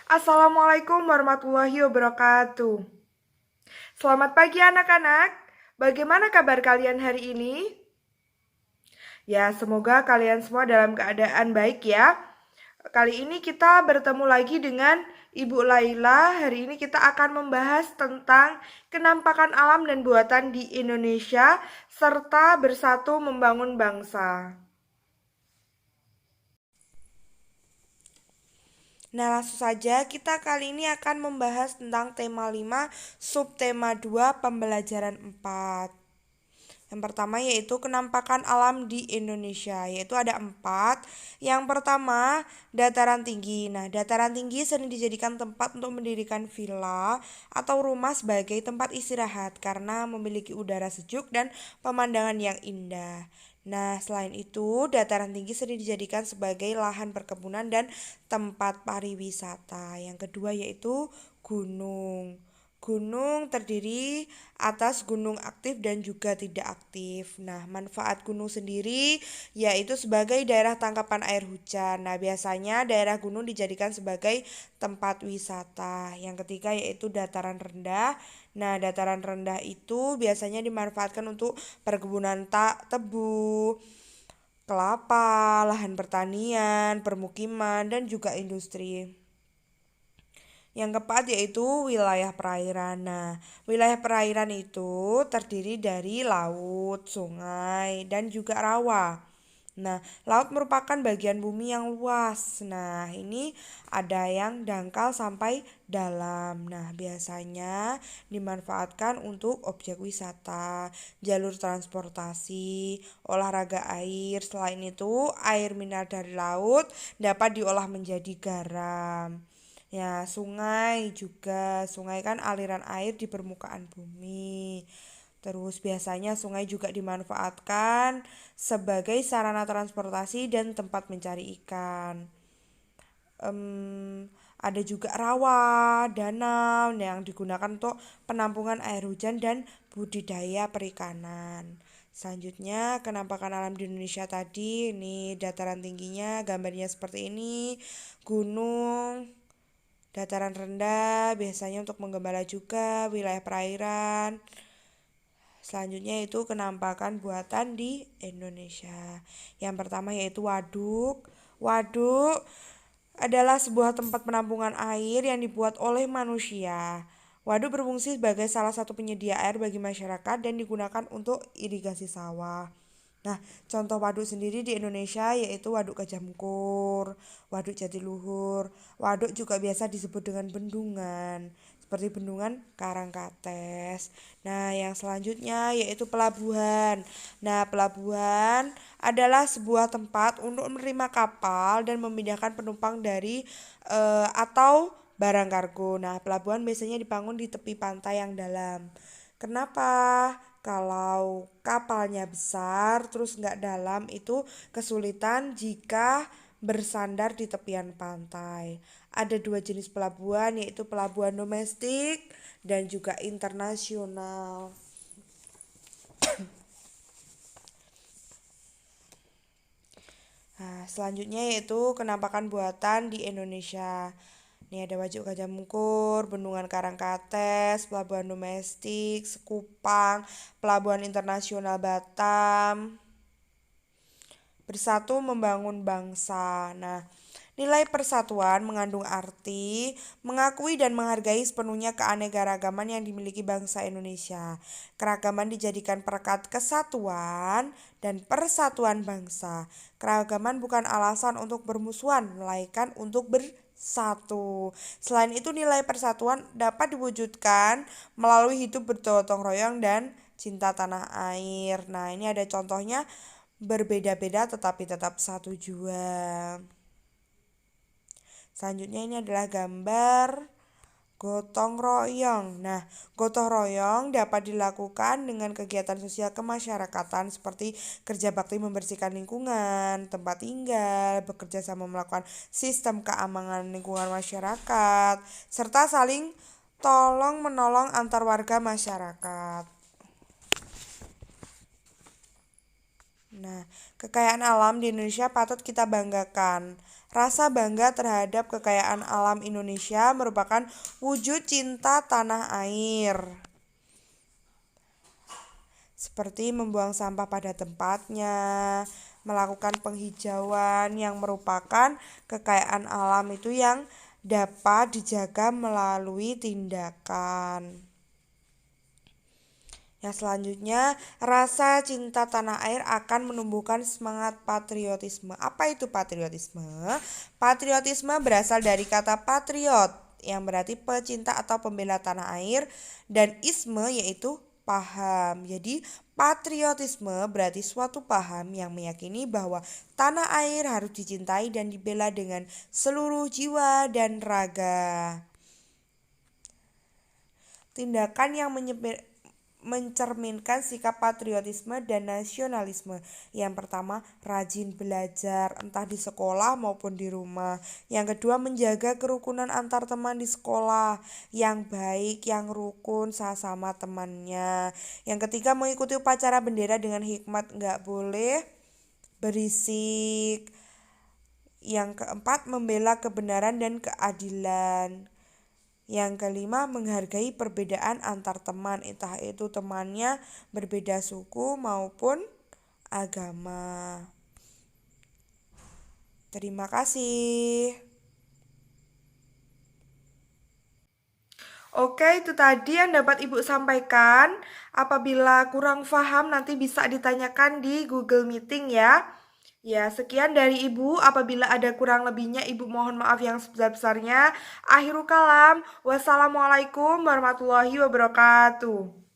Assalamualaikum warahmatullahi wabarakatuh. Selamat pagi anak-anak. Bagaimana kabar kalian hari ini? Ya, semoga kalian semua dalam keadaan baik ya. Kali ini kita bertemu lagi dengan Ibu Laila. Hari ini kita akan membahas tentang kenampakan alam dan buatan di Indonesia serta bersatu membangun bangsa. Nah, langsung saja kita kali ini akan membahas tentang tema 5, subtema 2, pembelajaran 4. Yang pertama yaitu kenampakan alam di Indonesia, yaitu ada 4. Yang pertama, dataran tinggi. Nah, dataran tinggi sering dijadikan tempat untuk mendirikan villa atau rumah sebagai tempat istirahat karena memiliki udara sejuk dan pemandangan yang indah. Nah, selain itu, dataran tinggi sering dijadikan sebagai lahan perkebunan dan tempat pariwisata. Yang kedua yaitu gunung. Gunung terdiri atas gunung aktif dan juga tidak aktif. Nah, manfaat gunung sendiri yaitu sebagai daerah tangkapan air hujan. Nah, biasanya daerah gunung dijadikan sebagai tempat wisata. Yang ketiga yaitu dataran rendah. Nah, dataran rendah itu biasanya dimanfaatkan untuk perkebunan tebu, kelapa, lahan pertanian, permukiman, dan juga industri. Yang keempat yaitu wilayah perairan. Nah, wilayah perairan itu terdiri dari laut, sungai, dan juga rawa. Nah, laut merupakan bagian bumi yang luas. Nah, ini ada yang dangkal sampai dalam. Nah, biasanya dimanfaatkan untuk objek wisata, jalur transportasi, olahraga air. Selain itu, air mineral dari laut dapat diolah menjadi garam. Ya, sungai juga. Sungai kan aliran air di permukaan bumi. Terus biasanya sungai juga dimanfaatkan sebagai sarana transportasi dan tempat mencari ikan. Ada juga rawa, danau yang digunakan untuk penampungan air hujan dan budidaya perikanan. Selanjutnya, kenampakan alam di Indonesia tadi, ini dataran tingginya gambarnya seperti ini, gunung, dataran rendah biasanya untuk menggembala juga wilayah perairan. Selanjutnya itu kenampakan buatan di Indonesia. Yang pertama yaitu waduk. Waduk adalah sebuah tempat penampungan air yang dibuat oleh manusia. Waduk berfungsi sebagai salah satu penyedia air bagi masyarakat dan digunakan untuk irigasi sawah. Nah, contoh waduk sendiri di Indonesia yaitu Waduk Gajah Mungkur, Waduk Jatiluhur. Waduk juga biasa disebut dengan bendungan, seperti bendungan Karangkates. Nah, yang selanjutnya yaitu pelabuhan. Nah, pelabuhan adalah sebuah tempat untuk menerima kapal dan memindahkan penumpang dari atau barang kargo. Nah, pelabuhan biasanya dibangun di tepi pantai yang dalam. Kenapa? Kalau kapalnya besar terus nggak dalam itu kesulitan jika bersandar di tepian pantai. Ada 2 jenis pelabuhan yaitu pelabuhan domestik dan juga internasional. Nah, selanjutnya yaitu kenampakan buatan di Indonesia. Ini ada Waduk Gajah Mungkur, Bendungan Karangkates, Pelabuhan Domestik, Sekupang, Pelabuhan Internasional Batam. Bersatu membangun bangsa. Nah, nilai persatuan mengandung arti mengakui dan menghargai sepenuhnya keanekaragaman yang dimiliki bangsa Indonesia. Keragaman dijadikan perekat kesatuan dan persatuan bangsa. Keragaman bukan alasan untuk bermusuhan, melainkan untuk bersatu. Selain itu, nilai persatuan dapat diwujudkan melalui hidup bergotong royong dan cinta tanah air. Nah, ini ada contohnya berbeda-beda tetapi tetap satu jua. Selanjutnya ini adalah gambar gotong royong. Nah, gotong royong dapat dilakukan dengan kegiatan sosial kemasyarakatan seperti kerja bakti membersihkan lingkungan, tempat tinggal, bekerja sama melakukan sistem keamanan lingkungan masyarakat, serta saling tolong menolong antar warga masyarakat. Nah, kekayaan alam di Indonesia patut kita banggakan. Rasa bangga terhadap kekayaan alam Indonesia merupakan wujud cinta tanah air. Seperti membuang sampah pada tempatnya, melakukan penghijauan yang merupakan kekayaan alam itu yang dapat dijaga melalui tindakan. Yang selanjutnya, rasa cinta tanah air akan menumbuhkan semangat patriotisme. Apa itu patriotisme? Patriotisme berasal dari kata patriot yang berarti pecinta atau pembela tanah air, dan isme yaitu paham. Jadi patriotisme berarti suatu paham yang meyakini bahwa tanah air harus dicintai dan dibela dengan seluruh jiwa dan raga. Tindakan yang mencerminkan sikap patriotisme dan nasionalisme. Yang pertama, rajin belajar, entah di sekolah maupun di rumah. Yang kedua, menjaga kerukunan antar teman di sekolah, yang baik, yang rukun sama temannya. Yang ketiga, mengikuti upacara bendera dengan hikmat, nggak boleh berisik. Yang keempat, membela kebenaran dan keadilan. Yang kelima, menghargai perbedaan antar teman, entah itu temannya berbeda suku maupun agama. Terima kasih. Oke, itu tadi yang dapat Ibu sampaikan. Apabila kurang paham nanti bisa ditanyakan di Google Meeting ya. Ya, sekian dari Ibu. Apabila ada kurang lebihnya, Ibu mohon maaf yang sebesar-besarnya. Akhirul kalam. Wassalamualaikum warahmatullahi wabarakatuh.